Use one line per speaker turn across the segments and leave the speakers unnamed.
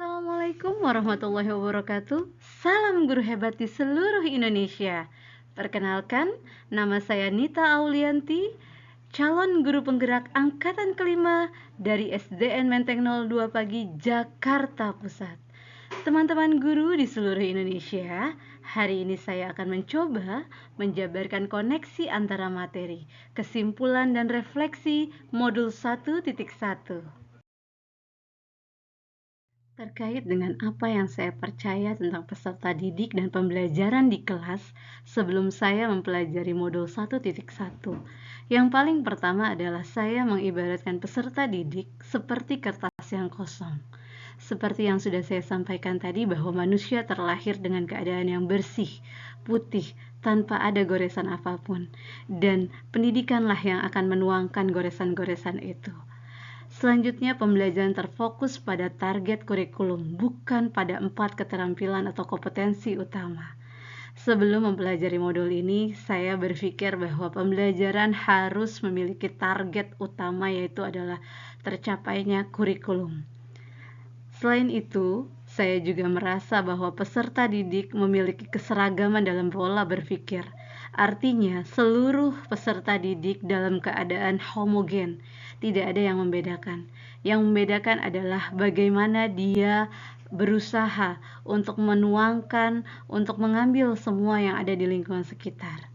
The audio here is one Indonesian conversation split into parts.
Assalamualaikum warahmatullahi wabarakatuh. Salam guru hebat di seluruh Indonesia. Perkenalkan, nama saya Nita Aulianti, calon guru penggerak angkatan kelima dari SDN Menteng 02 Pagi, Jakarta Pusat. Teman-teman guru di seluruh Indonesia, hari ini saya akan mencoba menjabarkan koneksi antara materi, kesimpulan dan refleksi modul 1.1. Terkait dengan apa yang saya percaya tentang peserta didik dan pembelajaran di kelas sebelum saya mempelajari modul 1.1. Yang paling pertama adalah saya mengibaratkan peserta didik seperti kertas yang kosong. Seperti yang sudah saya sampaikan tadi bahwa manusia terlahir dengan keadaan yang bersih, putih, tanpa ada goresan apapun. Dan pendidikanlah yang akan menuangkan goresan-goresan itu. Selanjutnya, pembelajaran terfokus pada target kurikulum, bukan pada 4 keterampilan atau kompetensi utama. Sebelum mempelajari modul ini, saya berpikir bahwa pembelajaran harus memiliki target utama, yaitu adalah tercapainya kurikulum. Selain itu, saya juga merasa bahwa peserta didik memiliki keseragaman dalam pola berpikir. Artinya, seluruh peserta didik dalam keadaan homogen, tidak ada yang membedakan. Yang membedakan adalah bagaimana dia berusaha untuk menuangkan, untuk mengambil semua yang ada di lingkungan sekitar.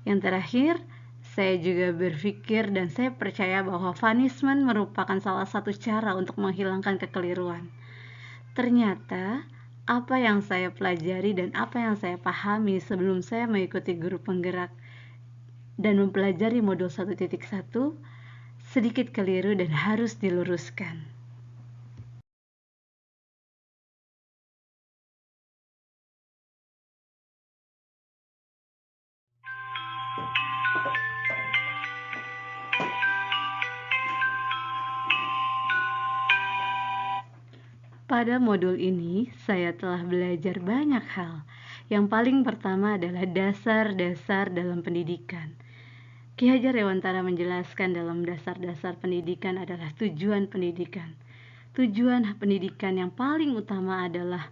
Yang terakhir, saya juga berpikir dan saya percaya bahwa punishment merupakan salah satu cara untuk menghilangkan kekeliruan. Ternyata, apa yang saya pelajari dan apa yang saya pahami sebelum saya mengikuti guru penggerak dan mempelajari modul 1.1 sedikit keliru dan harus diluruskan. Pada modul ini, saya telah belajar banyak hal. Yang paling pertama adalah dasar-dasar dalam pendidikan. Ki Hajar Dewantara menjelaskan dalam dasar-dasar pendidikan adalah tujuan pendidikan. Tujuan pendidikan yang paling utama adalah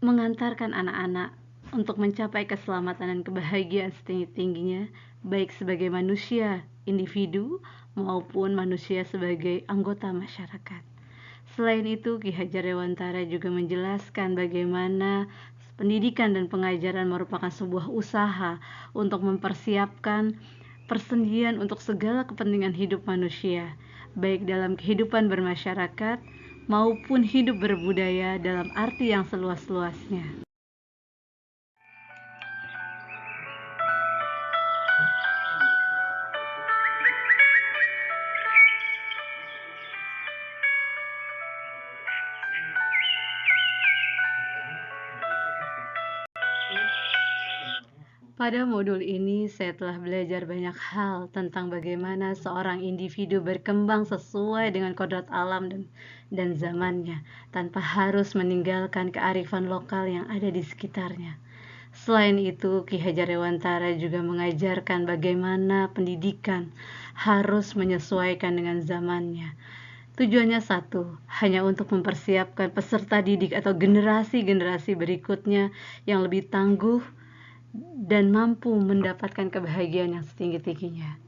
mengantarkan anak-anak untuk mencapai keselamatan dan kebahagiaan setinggi-tingginya, baik sebagai manusia individu maupun manusia sebagai anggota masyarakat. Selain itu, Ki Hajar Dewantara juga menjelaskan bagaimana pendidikan dan pengajaran merupakan sebuah usaha untuk mempersiapkan persendian untuk segala kepentingan hidup manusia, baik dalam kehidupan bermasyarakat maupun hidup berbudaya dalam arti yang seluas-luasnya. Pada modul ini, saya telah belajar banyak hal tentang bagaimana seorang individu berkembang sesuai dengan kodrat alam dan zamannya, tanpa harus meninggalkan kearifan lokal yang ada di sekitarnya. Selain itu, Ki Hajar Dewantara juga mengajarkan bagaimana pendidikan harus menyesuaikan dengan zamannya. Tujuannya satu, hanya untuk mempersiapkan peserta didik atau generasi-generasi berikutnya yang lebih tangguh dan mampu mendapatkan kebahagiaan yang setinggi-tingginya.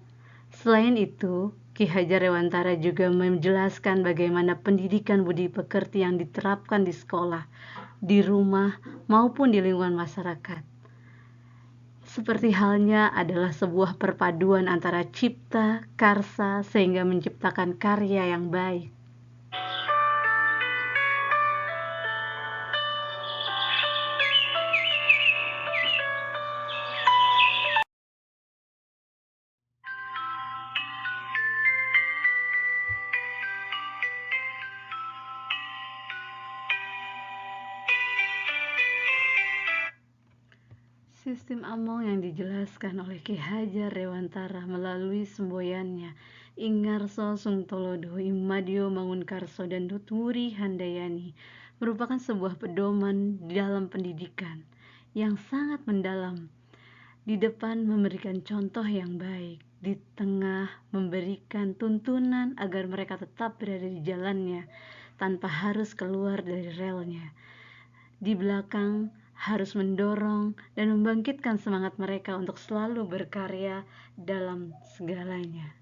Selain itu, Ki Hajar Dewantara juga menjelaskan bagaimana pendidikan budi pekerti yang diterapkan di sekolah, di rumah, maupun di lingkungan masyarakat. Seperti halnya adalah sebuah perpaduan antara cipta, karsa, sehingga menciptakan karya yang baik. Sistem Among yang dijelaskan oleh Ki Hajar Dewantara melalui semboyannya Ingarso Sungtolodo, Imadio Mangunkarso, dan Dutmuri Handayani merupakan sebuah pedoman dalam pendidikan yang sangat mendalam. Di depan memberikan contoh yang baik, di tengah memberikan tuntunan agar mereka tetap berada di jalannya, tanpa harus keluar dari relnya. Di belakang harus mendorong dan membangkitkan semangat mereka untuk selalu berkarya dalam segalanya.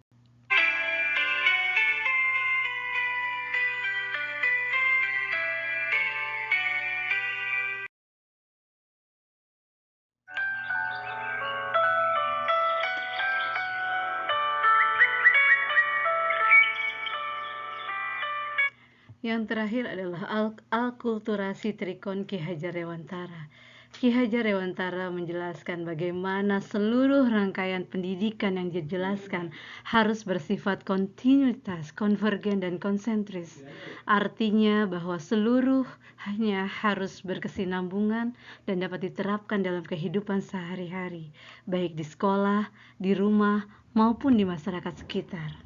Yang terakhir adalah alkulturasi Trikon Ki Hajar Dewantara. Ki Hajar Dewantara menjelaskan bagaimana seluruh rangkaian pendidikan yang dijelaskan harus bersifat kontinuitas, konvergen, dan konsentris. Artinya bahwa seluruhnya harus berkesinambungan dan dapat diterapkan dalam kehidupan sehari-hari, baik di sekolah, di rumah, maupun di masyarakat sekitar.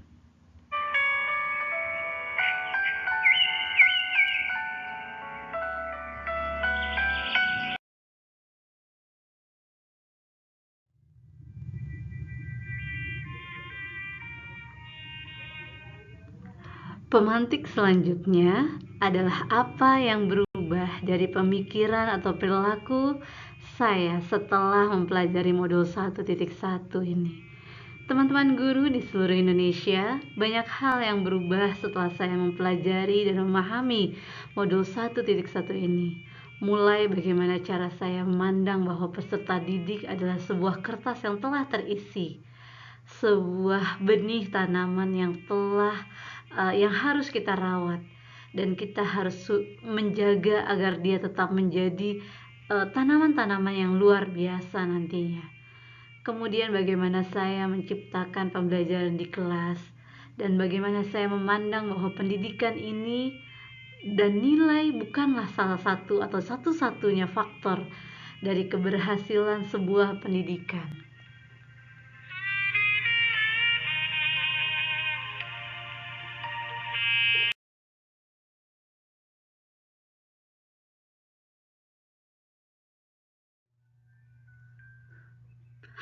Pemantik selanjutnya adalah apa yang berubah dari pemikiran atau perilaku saya setelah mempelajari modul 1.1 ini. Teman-teman guru di seluruh Indonesia, banyak hal yang berubah setelah saya mempelajari dan memahami modul 1.1 ini. Mulai bagaimana cara saya memandang bahwa peserta didik adalah sebuah kertas yang telah terisi, sebuah benih tanaman yang harus kita rawat, dan kita harus menjaga agar dia tetap menjadi tanaman-tanaman yang luar biasa nantinya. Kemudian bagaimana saya menciptakan pembelajaran di kelas, dan bagaimana saya memandang bahwa pendidikan ini dan nilai bukanlah salah satu atau satu-satunya faktor dari keberhasilan sebuah pendidikan.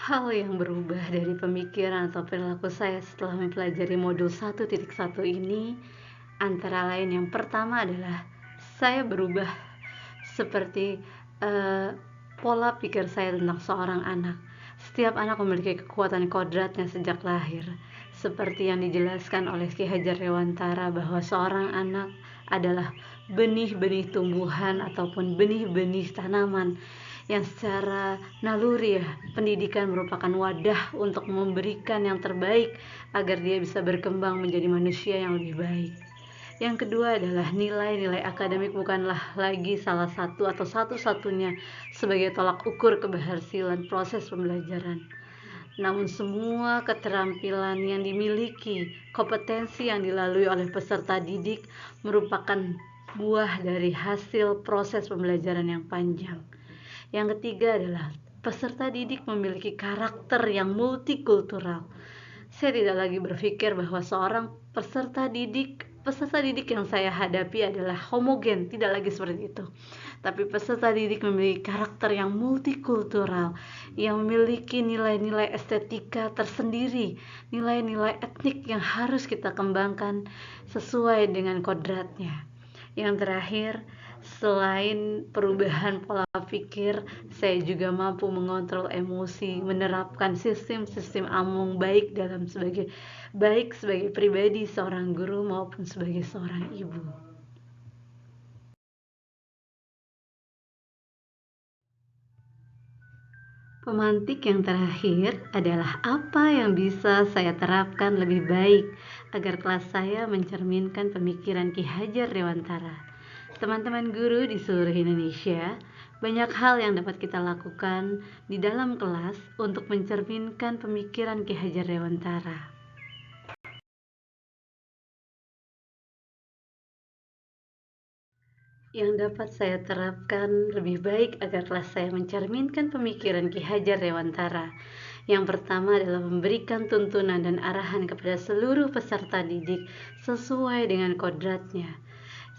Hal yang berubah dari pemikiran atau perilaku saya setelah mempelajari modul 1.1 ini antara lain yang pertama adalah saya berubah seperti pola pikir saya tentang seorang anak. Setiap anak memiliki kekuatan kodratnya sejak lahir, seperti yang dijelaskan oleh Ki Hajar Dewantara bahwa seorang anak adalah benih-benih tumbuhan ataupun benih-benih tanaman yang secara naluri pendidikan merupakan wadah untuk memberikan yang terbaik agar dia bisa berkembang menjadi manusia yang lebih baik. Yang kedua adalah nilai-nilai akademik bukanlah lagi salah satu atau satu-satunya sebagai tolak ukur keberhasilan proses pembelajaran. Namun semua keterampilan yang dimiliki, kompetensi yang dilalui oleh peserta didik merupakan buah dari hasil proses pembelajaran yang panjang. Yang ketiga adalah peserta didik memiliki karakter yang multikultural. Saya tidak lagi berpikir bahwa seorang peserta didik yang saya hadapi adalah homogen, tidak lagi seperti itu. Tapi peserta didik memiliki karakter yang multikultural, yang memiliki nilai-nilai estetika tersendiri, nilai-nilai etnik yang harus kita kembangkan sesuai dengan kodratnya. Yang terakhir, selain perubahan pola pikir, saya juga mampu mengontrol emosi, menerapkan sistem-sistem amung baik sebagai pribadi seorang guru maupun sebagai seorang ibu. Pemantik yang terakhir adalah apa yang bisa saya terapkan lebih baik agar kelas saya mencerminkan pemikiran Ki Hajar Dewantara. Teman-teman guru di seluruh Indonesia, banyak hal yang dapat kita lakukan di dalam kelas untuk mencerminkan pemikiran Ki Hajar Dewantara. Yang dapat saya terapkan lebih baik agar kelas saya mencerminkan pemikiran Ki Hajar Dewantara. Yang pertama adalah memberikan tuntunan dan arahan kepada seluruh peserta didik sesuai dengan kodratnya.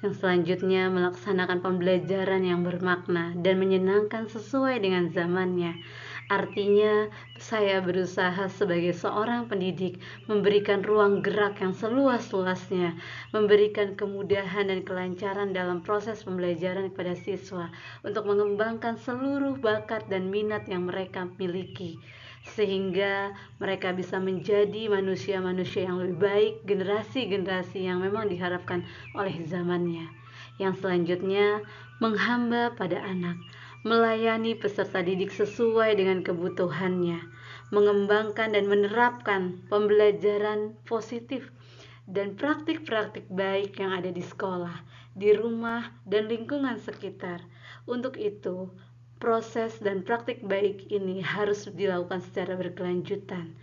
Yang selanjutnya melaksanakan pembelajaran yang bermakna dan menyenangkan sesuai dengan zamannya, Artinya, saya berusaha sebagai seorang pendidik memberikan ruang gerak yang seluas-luasnya, memberikan kemudahan dan kelancaran dalam proses pembelajaran kepada siswa untuk mengembangkan seluruh bakat dan minat yang mereka miliki, sehingga mereka bisa menjadi manusia-manusia yang lebih baik, generasi-generasi yang memang diharapkan oleh zamannya. Yang selanjutnya, menghamba pada anak, melayani peserta didik sesuai dengan kebutuhannya, mengembangkan dan menerapkan pembelajaran positif dan praktik-praktik baik yang ada di sekolah, di rumah, dan lingkungan sekitar. Untuk itu, proses dan praktik baik ini harus dilakukan secara berkelanjutan.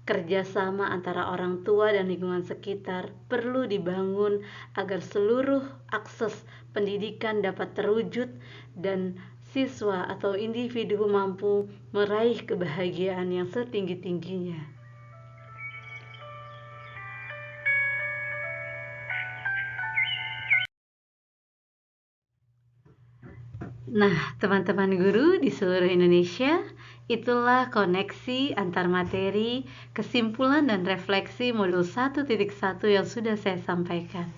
Kerjasama antara orang tua dan lingkungan sekitar perlu dibangun agar seluruh akses pendidikan dapat terwujud dan siswa atau individu mampu meraih kebahagiaan yang setinggi-tingginya. Nah, teman-teman guru di seluruh Indonesia, itulah koneksi antar materi, kesimpulan dan refleksi modul 1.1 yang sudah saya sampaikan.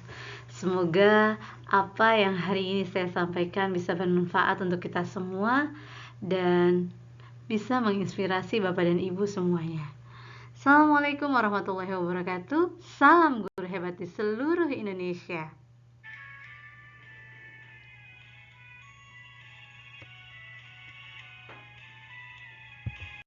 Semoga apa yang hari ini saya sampaikan bisa bermanfaat untuk kita semua dan bisa menginspirasi Bapak dan Ibu semuanya. Assalamualaikum warahmatullahi wabarakatuh. Salam guru hebat di seluruh Indonesia.